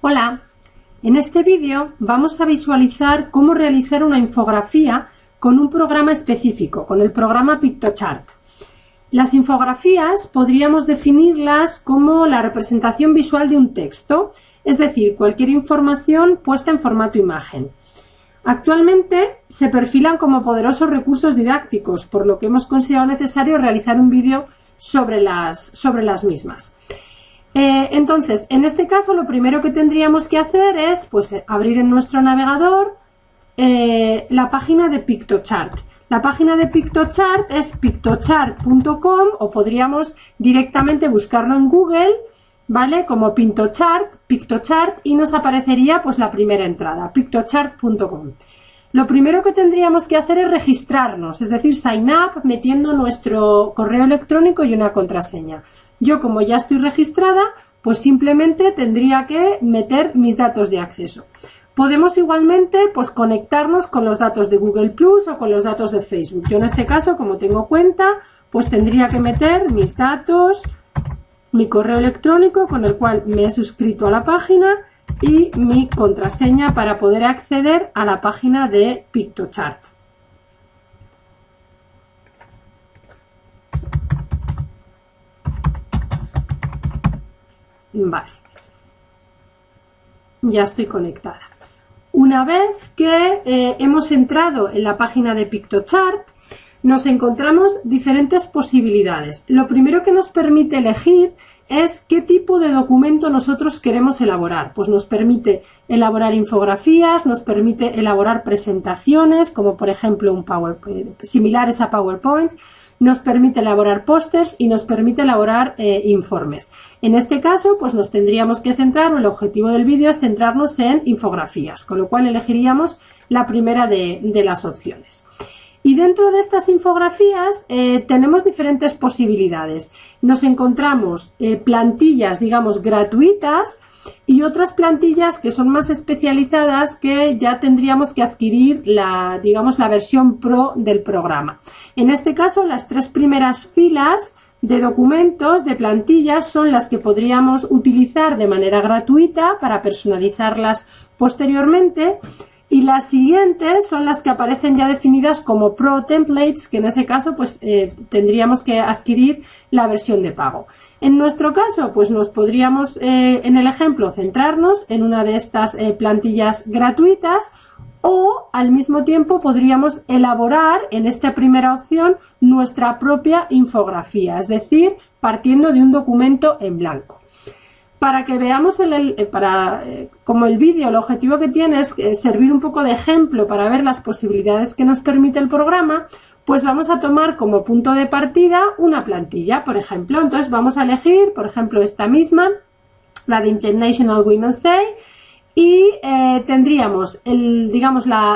Hola, en este vídeo vamos a visualizar cómo realizar una infografía con un programa específico, con el programa Piktochart. Las infografías podríamos definirlas como la representación visual de un texto, es decir, cualquier información puesta en formato imagen. Actualmente se perfilan como poderosos recursos didácticos, por lo que hemos considerado necesario realizar un vídeo sobre las mismas. Entonces, en este caso lo primero que tendríamos que hacer es abrir en nuestro navegador la página de Piktochart. La página de Piktochart es piktochart.com o podríamos directamente buscarlo en Google, ¿vale? Como Piktochart y nos aparecería la primera entrada, piktochart.com. Lo primero que tendríamos que hacer es registrarnos, es decir, sign up metiendo nuestro correo electrónico y una contraseña. Yo, como ya estoy registrada, pues simplemente tendría que meter mis datos de acceso. Podemos igualmente conectarnos con los datos de Google Plus o con los datos de Facebook. Yo en este caso, como tengo cuenta, pues tendría que meter mis datos, mi correo electrónico con el cual me he suscrito a la página y mi contraseña para poder acceder a la página de Piktochart. Vale, ya estoy conectada. Una vez que hemos entrado en la página de Piktochart, nos encontramos diferentes posibilidades. Lo primero que nos permite elegir es qué tipo de documento nosotros queremos elaborar. Pues nos permite elaborar infografías, nos permite elaborar presentaciones, como por ejemplo un PowerPoint, similares a PowerPoint, nos permite elaborar pósters y nos permite elaborar informes. En este caso, pues nos tendríamos que centrar, o el objetivo del vídeo es centrarnos en infografías, con lo cual elegiríamos la primera de las opciones. Y dentro de estas infografías tenemos diferentes posibilidades. Nos encontramos plantillas, digamos, gratuitas y otras plantillas que son más especializadas que ya tendríamos que adquirir la versión pro del programa. En este caso, las tres primeras filas de documentos, de plantillas, son las que podríamos utilizar de manera gratuita para personalizarlas posteriormente. Y las siguientes son las que aparecen ya definidas como Pro Templates, que en ese caso tendríamos que adquirir la versión de pago. En nuestro caso, nos podríamos, en el ejemplo, centrarnos en una de estas plantillas gratuitas o al mismo tiempo podríamos elaborar en esta primera opción nuestra propia infografía, es decir, partiendo de un documento en blanco. Para que veamos, como el vídeo, el objetivo que tiene es servir un poco de ejemplo para ver las posibilidades que nos permite el programa, pues vamos a tomar como punto de partida una plantilla, por ejemplo. Entonces vamos a elegir, por ejemplo, esta misma, la de International Women's Day, y tendríamos,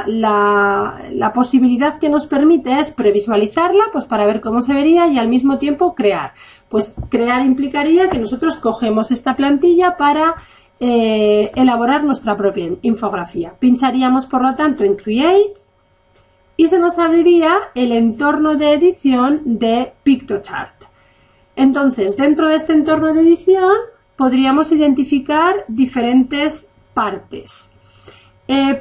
la posibilidad que nos permite es previsualizarla, para ver cómo se vería y al mismo tiempo crear. Pues crear implicaría que nosotros cogemos esta plantilla para elaborar nuestra propia infografía. Pincharíamos, por lo tanto, en Create y se nos abriría el entorno de edición de Piktochart. Entonces, dentro de este entorno de edición podríamos identificar diferentes partes.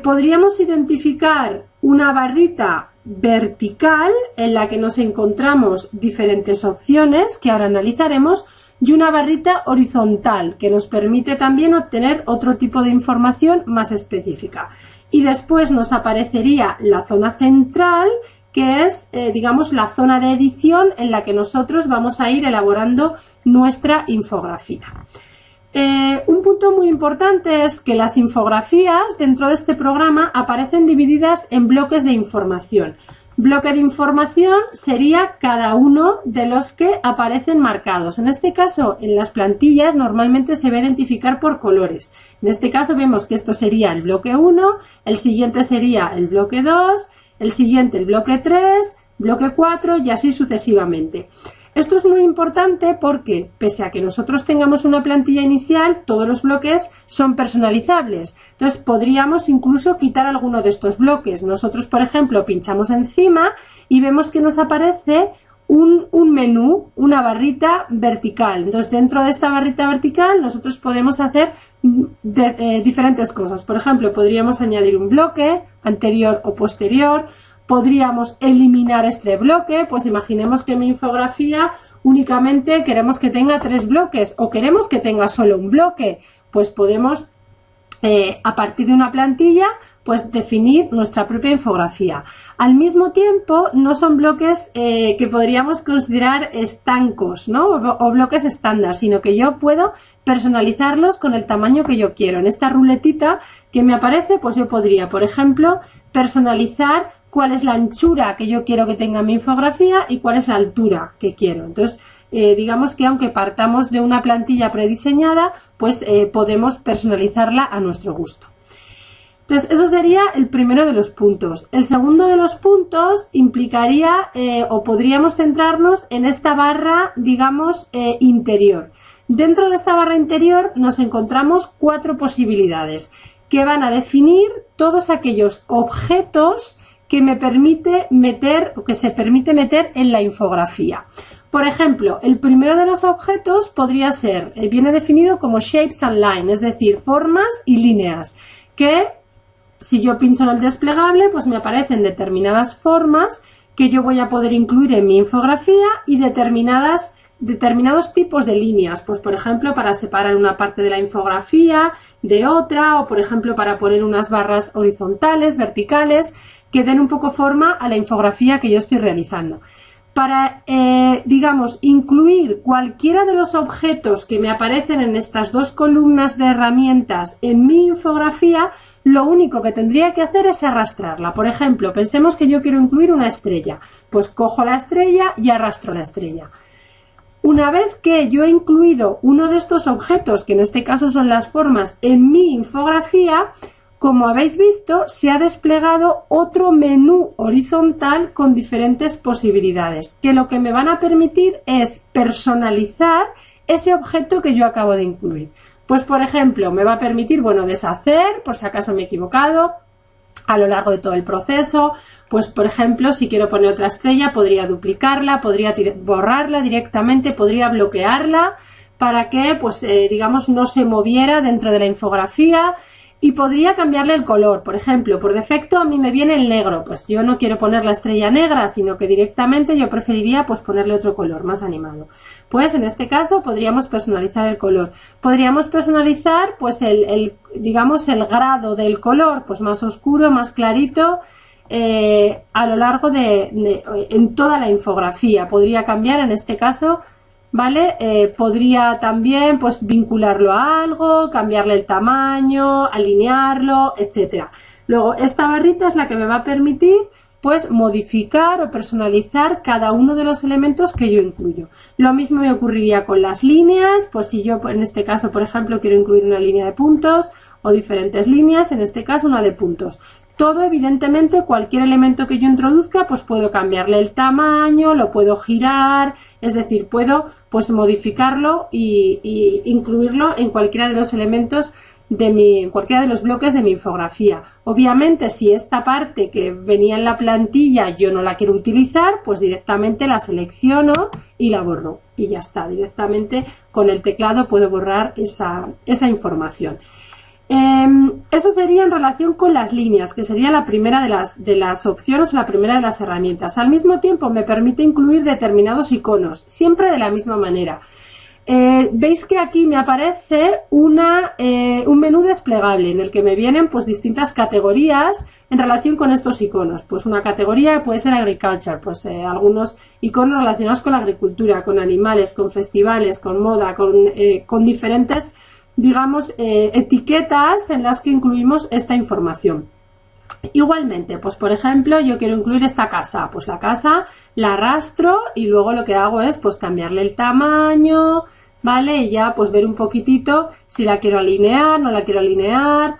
Podríamos identificar una barrita vertical en la que nos encontramos diferentes opciones que ahora analizaremos y una barrita horizontal que nos permite también obtener otro tipo de información más específica. Y después nos aparecería la zona central, que es, la zona de edición en la que nosotros vamos a ir elaborando nuestra infografía. Un punto muy importante es que las infografías dentro de este programa aparecen divididas en bloques de información. Bloque de información sería cada uno de los que aparecen marcados. En este caso, en las plantillas normalmente se va a identificar por colores. En este caso vemos que esto sería el bloque 1, el siguiente sería el bloque 2, el siguiente el bloque 3, bloque 4 y así sucesivamente. Esto es muy importante porque, pese a que nosotros tengamos una plantilla inicial, todos los bloques son personalizables. Entonces, podríamos incluso quitar alguno de estos bloques. Nosotros, por ejemplo, pinchamos encima y vemos que nos aparece un menú, una barrita vertical. Entonces, dentro de esta barrita vertical, nosotros podemos hacer diferentes cosas. Por ejemplo, podríamos añadir un bloque anterior o posterior, podríamos eliminar este bloque, pues imaginemos que mi infografía únicamente queremos que tenga 3 bloques o queremos que tenga solo un bloque, pues podemos a partir de una plantilla pues definir nuestra propia infografía. Al mismo tiempo no son bloques que podríamos considerar estancos, ¿no? O bloques estándar, sino que yo puedo personalizarlos con el tamaño que yo quiero. En esta ruletita que me aparece, pues yo podría, por ejemplo, personalizar cuál es la anchura que yo quiero que tenga mi infografía y cuál es la altura que quiero. Entonces, digamos que aunque partamos de una plantilla prediseñada, pues podemos personalizarla a nuestro gusto. Entonces, eso sería el primero de los puntos. El segundo de los puntos implicaría o podríamos centrarnos en esta barra, digamos, interior. Dentro de esta barra interior nos encontramos 4 posibilidades que van a definir todos aquellos objetos que me permite meter o que se permite meter en la infografía. Por ejemplo, el primero de los objetos podría ser, viene definido como shapes and line, es decir, formas y líneas, que si yo pincho en el desplegable, pues me aparecen determinadas formas que yo voy a poder incluir en mi infografía y determinados tipos de líneas, pues por ejemplo para separar una parte de la infografía de otra o por ejemplo para poner unas barras horizontales, verticales, que den un poco forma a la infografía que yo estoy realizando. Para, digamos, incluir cualquiera de los objetos que me aparecen en estas 2 columnas de herramientas en mi infografía, lo único que tendría que hacer es arrastrarla. Por ejemplo, pensemos que yo quiero incluir una estrella, pues cojo la estrella y arrastro la estrella. Una vez que yo he incluido uno de estos objetos, que en este caso son las formas, en mi infografía, como habéis visto, se ha desplegado otro menú horizontal con diferentes posibilidades, que lo que me van a permitir es personalizar ese objeto que yo acabo de incluir. Pues, por ejemplo, me va a permitir, bueno, deshacer, por si acaso me he equivocado, a lo largo de todo el proceso. Pues, por ejemplo, si quiero poner otra estrella, podría duplicarla, podría borrarla directamente, podría bloquearla para que, pues, digamos, no se moviera dentro de la infografía. Y podría cambiarle el color, por ejemplo, por defecto a mí me viene el negro, pues yo no quiero poner la estrella negra, sino que directamente yo preferiría pues ponerle otro color más animado. Pues en este caso podríamos personalizar el color. Podríamos personalizar pues digamos el grado del color, pues más oscuro, más clarito, a lo largo en toda la infografía. Podría cambiar en este caso, ¿vale? Podría también pues vincularlo a algo, cambiarle el tamaño, alinearlo, etcétera. Luego esta barrita es la que me va a permitir pues modificar o personalizar cada uno de los elementos que yo incluyo. Lo mismo me ocurriría con las líneas, pues si yo en este caso por ejemplo quiero incluir una línea de puntos o diferentes líneas, en este caso una de puntos. Todo, evidentemente, cualquier elemento que yo introduzca, pues puedo cambiarle el tamaño, lo puedo girar, es decir, puedo pues modificarlo y incluirlo en cualquiera de los elementos en cualquiera de los bloques de mi infografía. Obviamente, si esta parte que venía en la plantilla yo no la quiero utilizar, pues directamente la selecciono y la borro. Y ya está, directamente con el teclado puedo borrar esa información. Eso sería en relación con las líneas, que sería la primera de las opciones o la primera de las herramientas. Al mismo tiempo me permite incluir determinados iconos, siempre de la misma manera. Veis que aquí me aparece un menú desplegable en el que me vienen pues distintas categorías en relación con estos iconos. Pues una categoría puede ser agriculture, pues algunos iconos relacionados con la agricultura, con animales, con festivales, con moda, con diferentes, digamos, etiquetas en las que incluimos esta información. Igualmente, pues por ejemplo, yo quiero incluir esta casa, pues la casa la arrastro y luego lo que hago es pues cambiarle el tamaño, ¿vale? Y ya pues ver un poquitito si la quiero alinear, no la quiero alinear,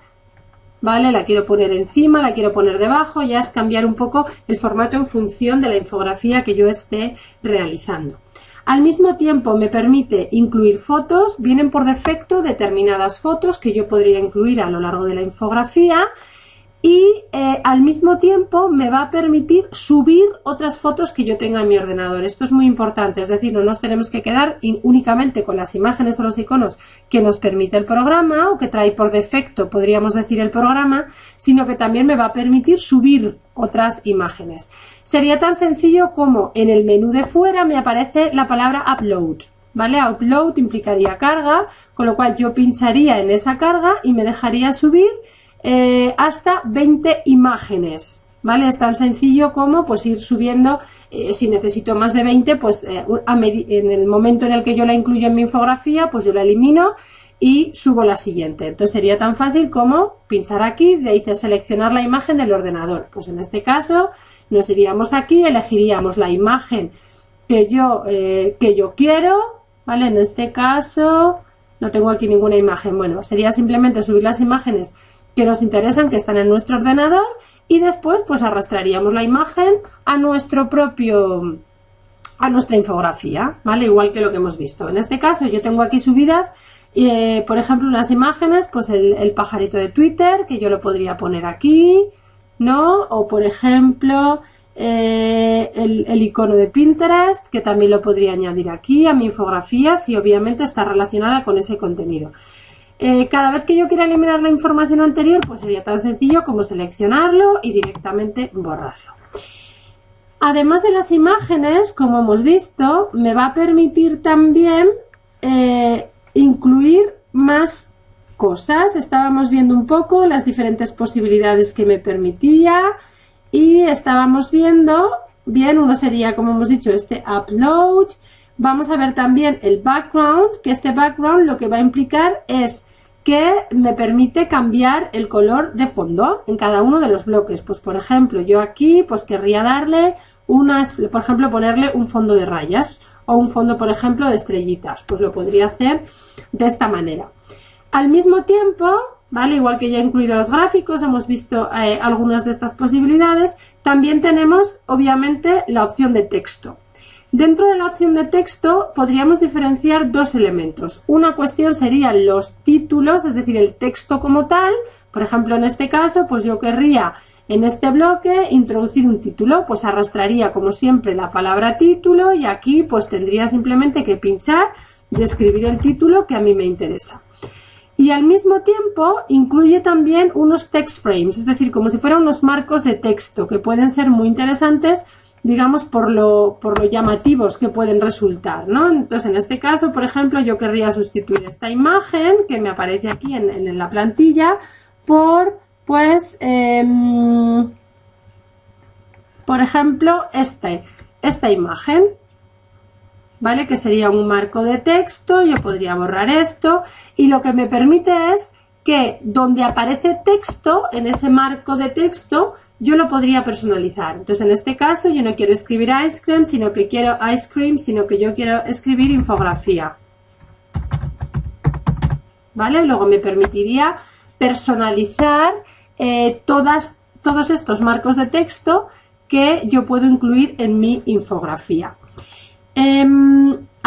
¿vale? La quiero poner encima, la quiero poner debajo, ya es cambiar un poco el formato en función de la infografía que yo esté realizando. Al mismo tiempo me permite incluir fotos, vienen por defecto determinadas fotos que yo podría incluir a lo largo de la infografía. y al mismo tiempo me va a permitir subir otras fotos que yo tenga en mi ordenador. Esto es muy importante, es decir, no nos tenemos que quedar únicamente con las imágenes o los iconos que nos permite el programa o que trae por defecto, podríamos decir, el programa, sino que también me va a permitir subir otras imágenes. Sería tan sencillo como en el menú de fuera me aparece la palabra upload, ¿vale? Upload implicaría carga, con lo cual yo pincharía en esa carga y me dejaría subir hasta 20 imágenes, ¿vale? Es tan sencillo como pues ir subiendo, si necesito más de 20, pues en el momento en el que yo la incluyo en mi infografía, pues yo la elimino y subo la siguiente. Entonces sería tan fácil como pinchar aquí, de ahí dice seleccionar la imagen del ordenador. Pues en este caso nos iríamos aquí, elegiríamos la imagen que yo quiero, ¿vale? En este caso no tengo aquí ninguna imagen. Bueno, sería simplemente subir las imágenes que nos interesan, que están en nuestro ordenador, y después pues arrastraríamos la imagen a nuestra infografía, ¿vale? Igual que lo que hemos visto. En este caso yo tengo aquí subidas, por ejemplo, unas imágenes, pues el pajarito de Twitter, que yo lo podría poner aquí, ¿no? O por ejemplo el icono de Pinterest, que también lo podría añadir aquí a mi infografía, si obviamente está relacionada con ese contenido. Cada vez que yo quiera eliminar la información anterior, pues sería tan sencillo como seleccionarlo y directamente borrarlo. Además de las imágenes, como hemos visto, me va a permitir también incluir más cosas. Estábamos viendo un poco las diferentes posibilidades que me permitía y estábamos viendo, bien, uno sería, como hemos dicho, este upload. Vamos a ver también el background, que este background lo que va a implicar es que me permite cambiar el color de fondo en cada uno de los bloques. Pues por ejemplo, yo aquí pues querría darle por ejemplo, ponerle un fondo de rayas o un fondo, por ejemplo, de estrellitas. Pues lo podría hacer de esta manera. Al mismo tiempo, ¿vale? Igual que ya he incluido los gráficos, hemos visto algunas de estas posibilidades, también tenemos obviamente la opción de texto. Dentro de la opción de texto podríamos diferenciar dos elementos. Una cuestión serían los títulos, es decir, el texto como tal. Por ejemplo, en este caso, pues yo querría en este bloque introducir un título, pues arrastraría como siempre la palabra título y aquí pues tendría simplemente que pinchar y escribir el título que a mí me interesa. Y al mismo tiempo incluye también unos text frames, es decir, como si fueran unos marcos de texto que pueden ser muy interesantes, digamos, por lo llamativos que pueden resultar, ¿no? Entonces, en este caso, por ejemplo, yo querría sustituir esta imagen que me aparece aquí en la plantilla por, pues, por ejemplo, esta imagen, ¿vale? Que sería un marco de texto. Yo podría borrar esto y lo que me permite es que donde aparece texto, en ese marco de texto, yo lo podría personalizar. Entonces, en este caso, yo no quiero escribir ice cream, sino que yo quiero escribir infografía. ¿Vale? Luego me permitiría personalizar todos estos marcos de texto que yo puedo incluir en mi infografía.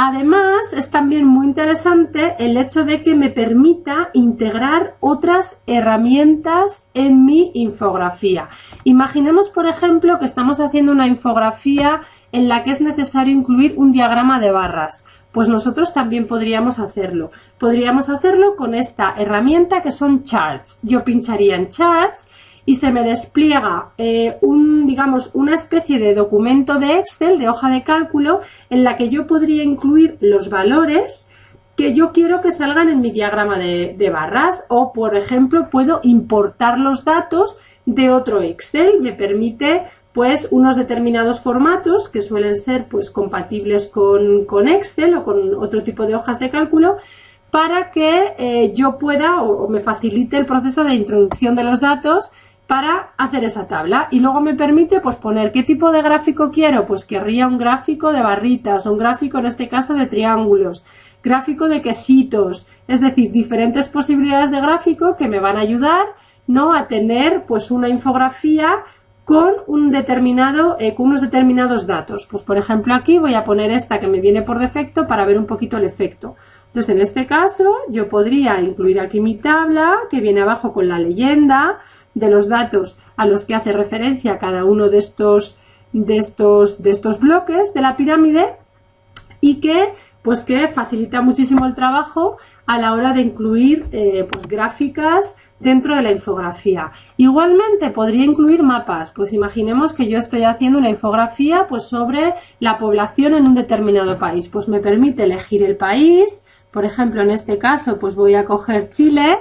Además, es también muy interesante el hecho de que me permita integrar otras herramientas en mi infografía. Imaginemos, por ejemplo, que estamos haciendo una infografía en la que es necesario incluir un diagrama de barras. Pues nosotros también podríamos hacerlo. Podríamos hacerlo con esta herramienta que son charts. Yo pincharía en charts y se me despliega digamos, una especie de documento de Excel, de hoja de cálculo, en la que yo podría incluir los valores que yo quiero que salgan en mi diagrama de barras, o por ejemplo puedo importar los datos de otro Excel. Me permite pues unos determinados formatos que suelen ser pues compatibles con Excel o con otro tipo de hojas de cálculo, para que yo pueda o me facilite el proceso de introducción de los datos para hacer esa tabla. Y luego me permite pues poner qué tipo de gráfico quiero. Pues querría un gráfico de barritas, un gráfico en este caso de triángulos, gráfico de quesitos, es decir, diferentes posibilidades de gráfico que me van a ayudar, ¿no?, a tener pues una infografía con unos determinados datos. Pues por ejemplo aquí voy a poner esta que me viene por defecto para ver un poquito el efecto. Entonces, en este caso, yo podría incluir aquí mi tabla, que viene abajo con la leyenda de los datos a los que hace referencia cada uno de estos bloques de la pirámide, y que facilita muchísimo el trabajo a la hora de incluir pues gráficas dentro de la infografía. Igualmente podría incluir mapas. Pues imaginemos que yo estoy haciendo una infografía pues sobre la población en un determinado país. Pues me permite elegir el país. Por ejemplo, en este caso pues voy a coger Chile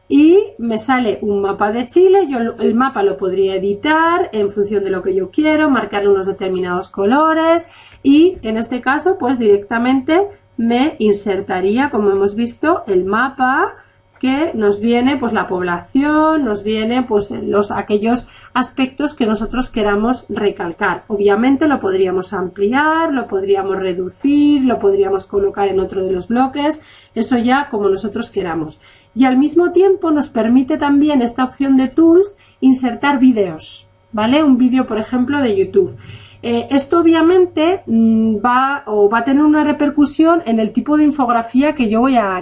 y me sale un mapa de Chile. Yo el mapa lo podría editar en función de lo que yo quiero, marcarle unos determinados colores, y en este caso pues directamente me insertaría, como hemos visto, el mapa, que nos viene pues la población, nos viene pues aquellos aspectos que nosotros queramos recalcar. Obviamente lo podríamos ampliar, lo podríamos reducir, lo podríamos colocar en otro de los bloques, eso ya como nosotros queramos. Y al mismo tiempo nos permite también esta opción de Tools insertar vídeos, ¿vale? Un vídeo, por ejemplo, de YouTube. Esto obviamente va a tener una repercusión en el tipo de infografía que yo voy a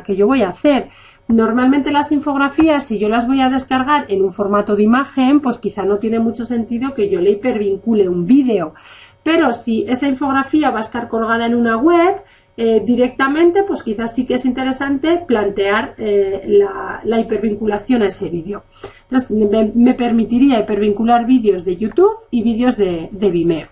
hacer. Normalmente las infografías, si yo las voy a descargar en un formato de imagen, pues quizá no tiene mucho sentido que yo le hipervincule un vídeo. Pero si esa infografía va a estar colgada en una web, directamente, pues quizás sí que es interesante plantear la hipervinculación a ese vídeo. Entonces me permitiría hipervincular vídeos de YouTube y vídeos de Vimeo.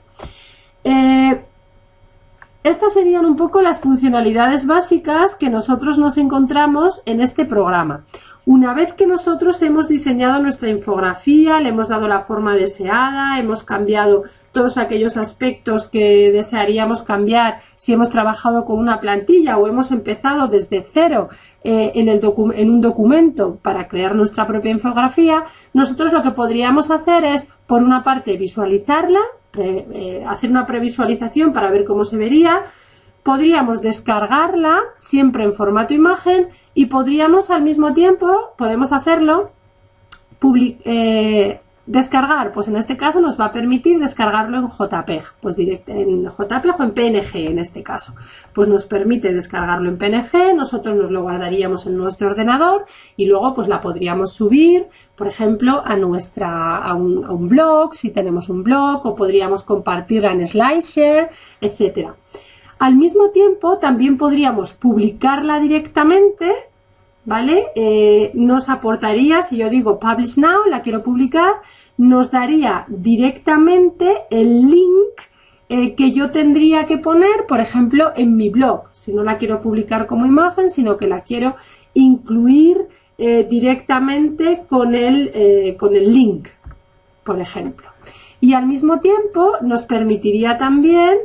Estas serían un poco las funcionalidades básicas que nosotros nos encontramos en este programa. Una vez que nosotros hemos diseñado nuestra infografía, le hemos dado la forma deseada, hemos cambiado todos aquellos aspectos que desearíamos cambiar si hemos trabajado con una plantilla o hemos empezado desde cero en un documento para crear nuestra propia infografía, nosotros lo que podríamos hacer es, por una parte, visualizarla, hacer una previsualización para ver cómo se vería. Podríamos descargarla siempre en formato imagen y podríamos al mismo tiempo, podemos hacerlo, descargar, pues en este caso nos va a permitir descargarlo en JPEG, pues en JPEG o en PNG en este caso. Pues nos permite descargarlo en PNG, nosotros nos lo guardaríamos en nuestro ordenador y luego pues la podríamos subir, por ejemplo, a un blog, si tenemos un blog, o podríamos compartirla en SlideShare, etcétera. Al mismo tiempo también podríamos publicarla directamente, ¿vale? Nos aportaría, si yo digo Publish Now, la quiero publicar, nos daría directamente el link que yo tendría que poner, por ejemplo, en mi blog. Si no la quiero publicar como imagen, sino que la quiero incluir directamente con el link, por ejemplo. Y al mismo tiempo nos permitiría también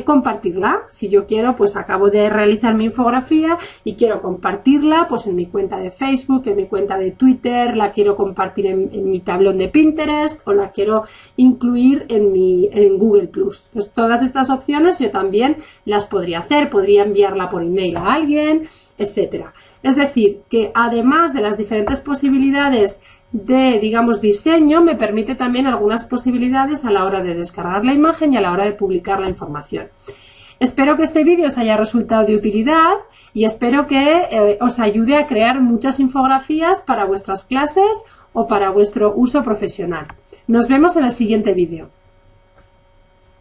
compartirla. Si yo quiero, pues acabo de realizar mi infografía y quiero compartirla pues en mi cuenta de Facebook, en mi cuenta de Twitter, la quiero compartir en mi tablón de Pinterest o la quiero incluir en Google+. Pues todas estas opciones yo también las podría hacer, podría enviarla por email a alguien, etcétera. Es decir, que además de las diferentes posibilidades de, digamos, diseño, me permite también algunas posibilidades a la hora de descargar la imagen y a la hora de publicar la información. Espero que este vídeo os haya resultado de utilidad y espero que os ayude a crear muchas infografías para vuestras clases o para vuestro uso profesional. Nos vemos en el siguiente vídeo.